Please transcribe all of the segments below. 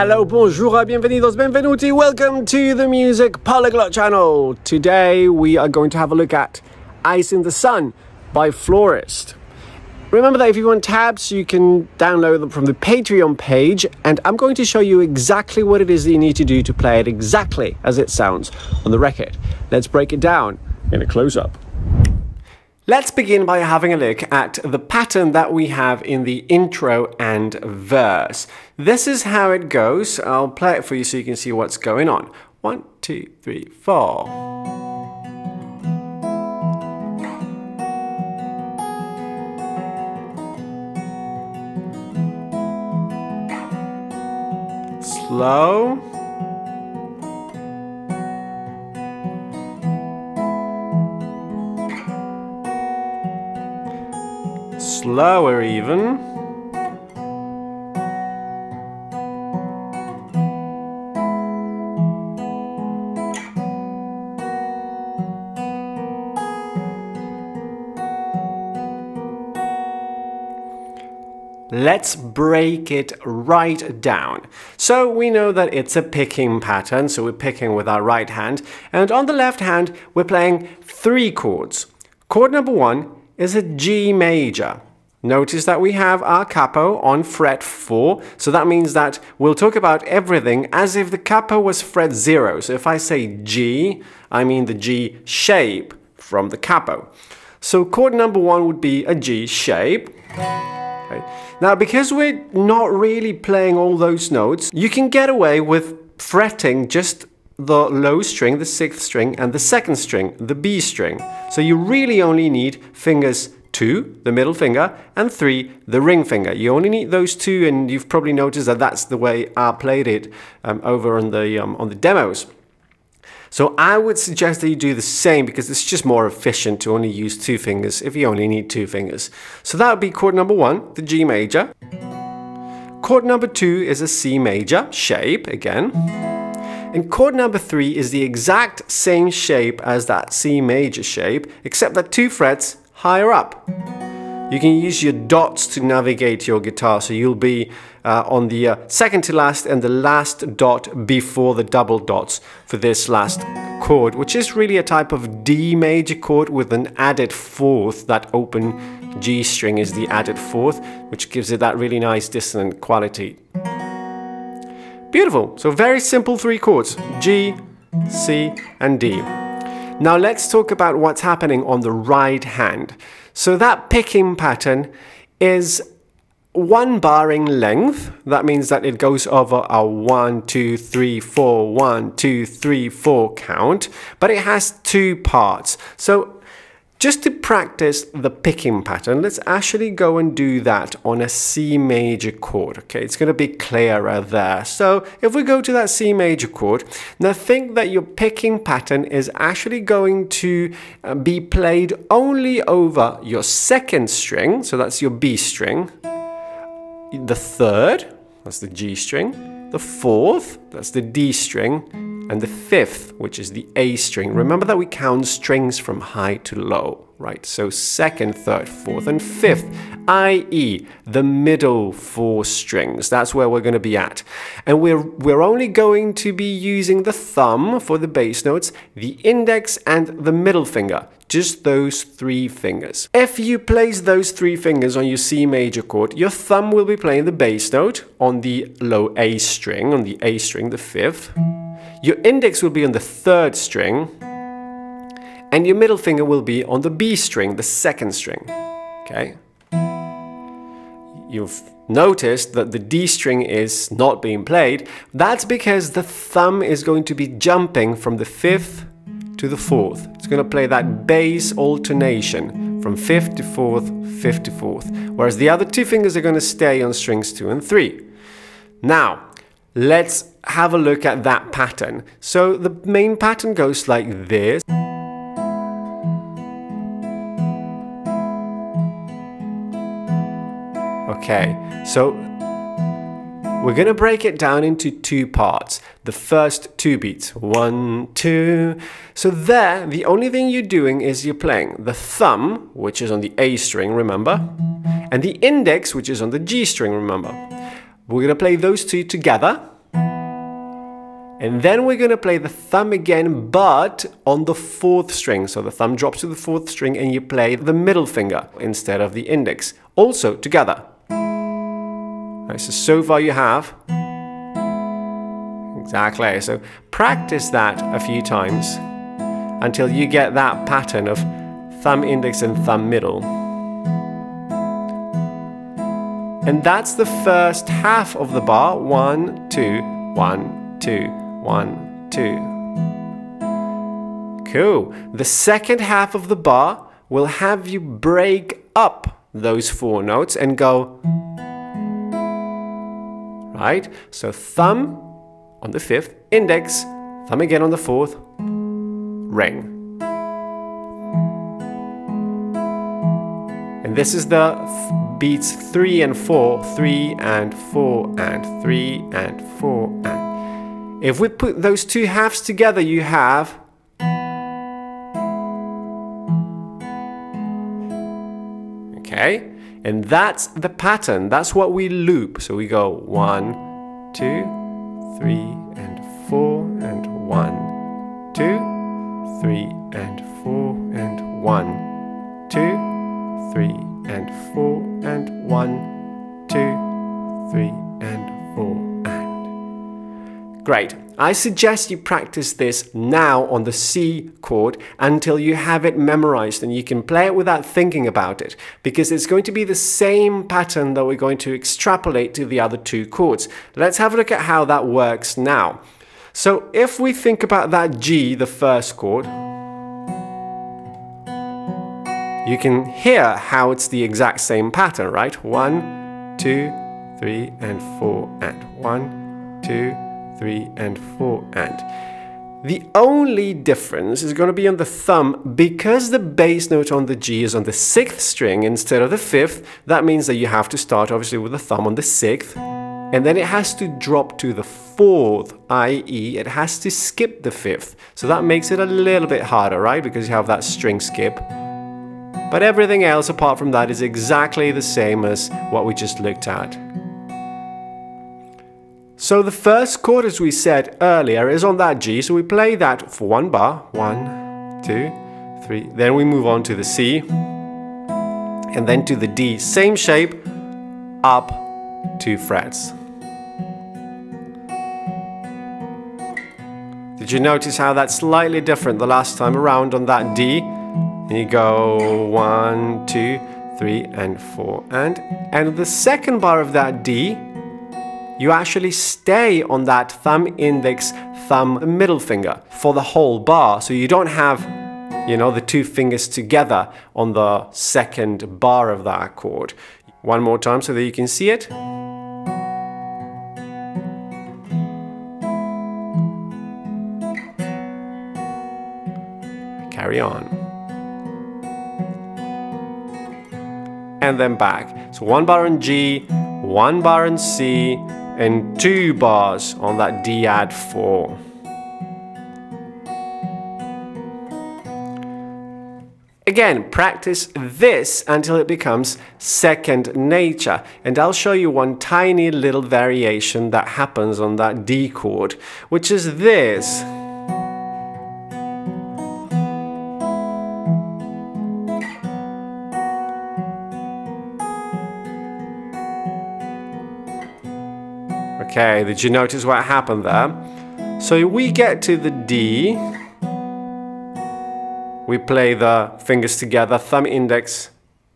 Hello, bonjour, bienvenidos, benvenuti, welcome to the Music Polyglot channel. Today we are going to have a look at Ice in the Sun by Florist. Remember that if you want tabs, you can download them from the Patreon page, and I'm going to show you exactly what it is that you need to do to play it exactly as it sounds on the record. Let's break it down in a close-up. Let's begin by having a look at the pattern that we have in the intro and verse. This is how it goes. I'll play it for you so you can see what's going on. 1, 2, 3, 4. Slow. Slower even. Let's break it right down. So we know that it's a picking pattern, so we're picking with our right hand, and on the left hand we're playing 3 chords. Chord number 1 is a G major. Notice that we have our capo on fret 4, so that means that we'll talk about everything as if the capo was fret 0. So if I say G, I mean the G shape from the capo. So chord number 1 would be a G shape. Okay. Now, because we're not really playing all those notes, you can get away with fretting just the low string, the 6th string, and the 2nd string, the B string. So you really only need fingers 2, the middle finger, and 3, the ring finger. You only need those 2, and you've probably noticed that that's the way I played it over on the demos. So I would suggest that you do the same because it's just more efficient to only use 2 fingers if you only need 2 fingers. So that would be chord number 1, the G major. Chord number 2 is a C major shape again. And chord number 3 is the exact same shape as that C major shape, except that 2 frets higher up. You can use your dots to navigate your guitar, so you'll be on the second to last and the last dot before the double dots for this last chord, which is really a type of D major chord with an added 4th. That open G string is the added 4th, which gives it that really nice dissonant quality. Beautiful. So very simple 3 chords, G, C, and D. Now let's talk about what's happening on the right hand. So that picking pattern is 1 bar in length. That means that it goes over a 1, 2, 3, 4, 1, 2, 3, 4 count, but it has 2 parts. So just to practice the picking pattern, let's actually go and do that on a C major chord. Okay, it's going to be clearer there. So if we go to that C major chord, now think that your picking pattern is actually going to be played only over your 2nd string, so that's your B string, the 3rd, that's the G string, the 4th, that's the D string, and the 5th, which is the A string. Remember that we count strings from high to low, right? So 2nd, 3rd, 4th, and 5th, i.e. the middle 4 strings. That's where we're going to be at. And we're only going to be using the thumb for the bass notes, the index, and the middle finger. Just those 3 fingers. If you place those 3 fingers on your C major chord, your thumb will be playing the bass note on the low A string, on the A string, the 5th. Your index will be on the 3rd string, and your middle finger will be on the B string, the 2nd string. Okay? You've noticed that the D string is not being played. That's because the thumb is going to be jumping from the 5th to the 4th. It's going to play that bass alternation from 5th to 4th, 5th to 4th, whereas the other 2 fingers are going to stay on strings 2 and 3. Now, let's have a look at that pattern. So the main pattern goes like this. Okay, so we're going to break it down into 2 parts. The first 2 beats, 1, 2. So there, the only thing you're doing is you're playing the thumb, which is on the A string, remember? And the index, which is on the G string, remember? We're going to play those 2 together. And then we're going to play the thumb again, but on the 4th string. So the thumb drops to the 4th string and you play the middle finger instead of the index. Also together. Right, so far you have. Exactly. So practice that a few times until you get that pattern of thumb, index and thumb, middle. And that's the first half of the bar. 1, 2, 1, 2, 1, 2. Cool. The second half of the bar will have you break up those 4 notes and go, right? So thumb on the 5th, index, thumb again on the 4th, ring. And this is the beats 3 and 4, 3 and 4 and 3 and 4 and. If we put those 2 halves together, you have okay, and that's the pattern. That's what we loop. So we go 1, 2, 3 and 4 and 1, 2, 3 and 4 and 1, 2, 3 and 4 and 1, 2, 3 and 4 and. Great. I suggest you practice this now on the C chord until you have it memorized and you can play it without thinking about it, because it's going to be the same pattern that we're going to extrapolate to the other 2 chords. Let's have a look at how that works now. So if we think about that G, the first chord, you can hear how it's the exact same pattern, right? 1, 2, 3 and 4 and 1, 2, 3 and 4 and. The only difference is going to be on the thumb. Because the bass note on the G is on the 6th string instead of the 5th, that means that you have to start obviously with the thumb on the 6th, and then it has to drop to the 4th, i.e. it has to skip the 5th. So that makes it a little bit harder, right? Because you have that string skip. But everything else apart from that is exactly the same as what we just looked at. So the first chord, as we said earlier, is on that G. So we play that for 1 bar. 1, 2, 3. Then we move on to the C. And then to the D. Same shape, up 2 frets. Did you notice how that's slightly different the last time around on that D? And you go 1, 2, 3 and 4 and the second bar of that D, you actually stay on that thumb, index, thumb, middle finger for the whole bar. So you don't have, you know, the 2 fingers together on the second bar of that chord. One more time so that you can see it. Carry on. And then back. So 1 bar on G, 1 bar on C, and 2 bars on that D add 4. Again, practice this until it becomes second nature. And I'll show you one tiny little variation that happens on that D chord, which is this. Okay, did you notice what happened there? So we get to the D, we play the fingers together, thumb, index,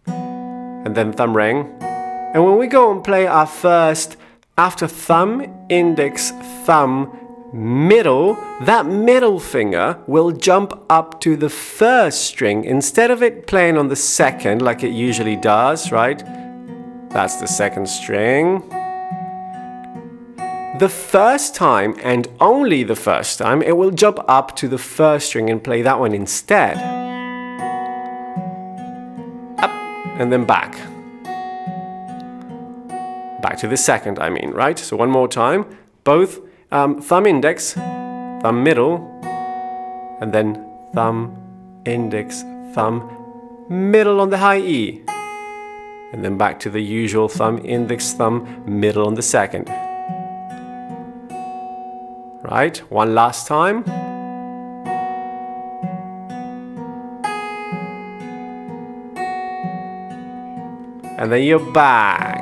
and then thumb, ring. And when we go and play our first, after thumb, index, thumb, middle, that middle finger will jump up to the 1st string instead of it playing on the 2nd like it usually does, right? That's the 2nd string. The first time, and only the first time, it will jump up to the 1st string and play that one instead. Up, and then back. Back to the 2nd, I mean, right? So one more time. Both thumb, index, thumb, middle, and then thumb, index, thumb, middle on the high E. And then back to the usual thumb, index, thumb, middle on the 2nd. Right, one last time. And then you're back.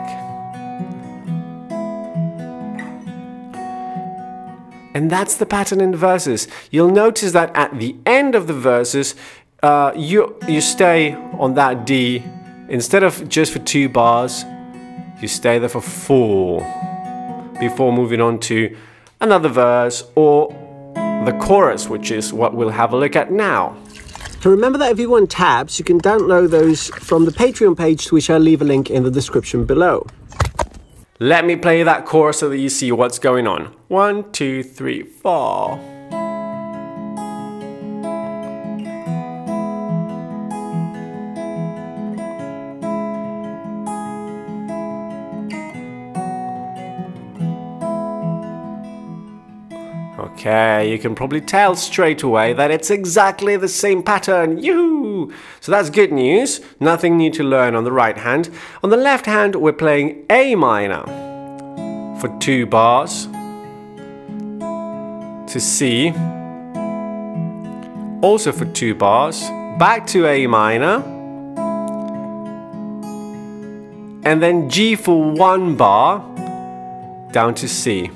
And that's the pattern in the verses. You'll notice that at the end of the verses, you stay on that D. Instead of just for 2 bars, you stay there for 4 before moving on to another verse or the chorus, which is what we'll have a look at now. So remember that if you want tabs, you can download those from the Patreon page, to which I'll leave a link in the description below. Let me play that chorus so that you see what's going on. 1, 2, 3, 4. Okay, you can probably tell straight away that it's exactly the same pattern. Yoo-hoo! So that's good news. Nothing new to learn on the right hand. On the left hand, we're playing A minor for 2 bars to C. Also for 2 bars. Back to A minor. And then G for 1 bar down to C.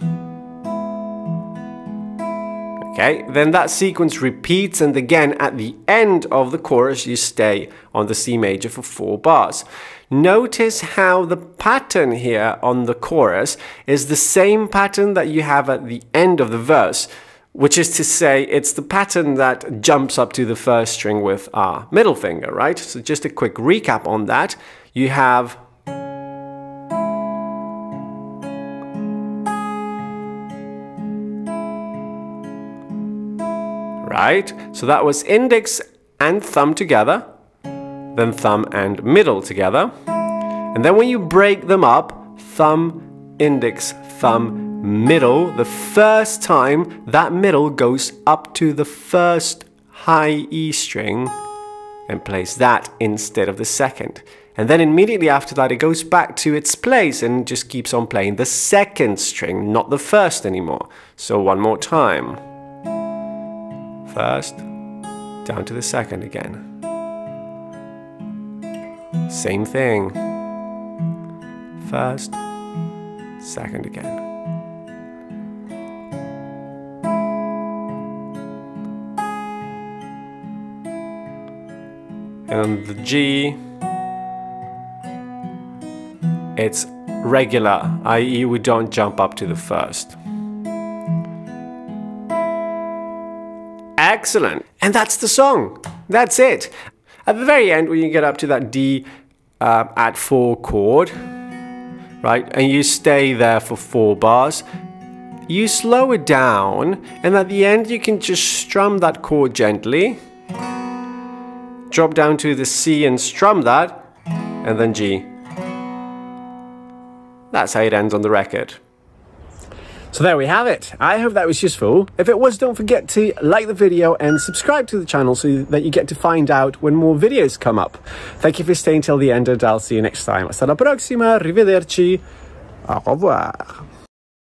Okay, then that sequence repeats, and again at the end of the chorus you stay on the C major for 4 bars. Notice how the pattern here on the chorus is the same pattern that you have at the end of the verse, which is to say it's the pattern that jumps up to the first string with our middle finger, right? So just a quick recap on that. You have right? So that was index and thumb together, then thumb and middle together. And then when you break them up, thumb, index, thumb, middle, the first time that middle goes up to the first high E string and plays that instead of the second. And then immediately after that it goes back to its place and just keeps on playing the second string, not the first anymore. So one more time. First, down to the second again. Same thing. First, second again. And on the G, it's regular, i.e. we don't jump up to the first. Excellent. And that's the song. That's it. At the very end, when you get up to that D at 4 chord, right, and you stay there for 4 bars, you slow it down, and at the end you can just strum that chord gently, drop down to the C and strum that, and then G. That's how it ends on the record. So there we have it. I hope that was useful. If it was, don't forget to like the video and subscribe to the channel so that you get to find out when more videos come up. Thank you for staying till the end, and I'll see you next time. Hasta la próxima. Arrivederci. Au revoir.